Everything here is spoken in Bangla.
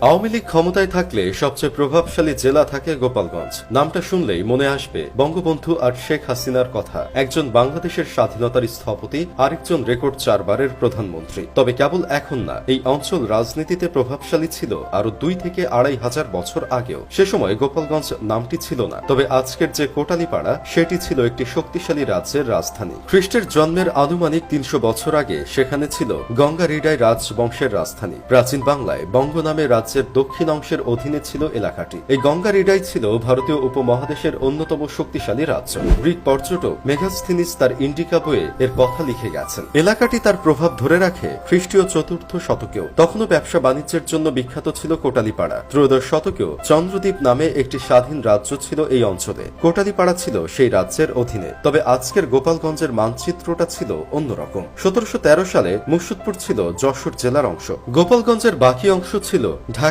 আওয়ামী লীগ ক্ষমতায় থাকলে সবচেয়ে প্রভাবশালী জেলা থাকে গোপালগঞ্জ। নামটা শুনলেই মনে আসবে বঙ্গবন্ধু আর শেখ হাসিনার কথা। একজন বাংলাদেশের স্বাধীনতার স্থপতি, আরেকজন রেকর্ড 4 বারের প্রধানমন্ত্রী। তবে কেবল এখন না, এই অঞ্চল রাজনীতিতে প্রভাবশালী ছিল আরো 2 থেকে 2,500 বছর আগেও। সে সময় গোপালগঞ্জ নামটি ছিল না, তবে আজকের যে কোটালীপাড়া সেটি ছিল একটি শক্তিশালী রাজ্যের রাজধানী। খ্রিস্টের জন্মের আনুমানিক 300 বছর আগে সেখানে ছিল গঙ্গারিডাই রাজবংশের রাজধানী। প্রাচীন বাংলায় বঙ্গ নামে রাজ্যের দক্ষিণ অংশের অধীনে ছিল এলাকাটি। এই গঙ্গারিডাই ছিল ভারতীয় উপমহাদেশের অন্যতম শক্তিশালী রাজ্য। গ্রিক পর্যটক মেগাস্থিনিস তার ইন্ডিকা বইয়ে এর কথা লিখে গেছেন। এলাকাটি তার প্রভাব ধরে রাখে খ্রিস্টীয় 4র্থ শতকেও। তখনও ব্যবসা বাণিজ্যের জন্য বিখ্যাত ছিল কোটালীপাড়া। 13শ শতকেও চন্দ্রদ্বীপ নামে একটি স্বাধীন রাজ্য ছিল এই অঞ্চলে। কোটালীপাড়া ছিল সেই রাজ্যের অধীনে। তবে আজকের গোপালগঞ্জের মানচিত্রটা ছিল অন্যরকম। 1713 সালে মুর্শিদপুর ছিল যশোর জেলার অংশ। গোপালগঞ্জের বাকি অংশ ছিল ঢাকা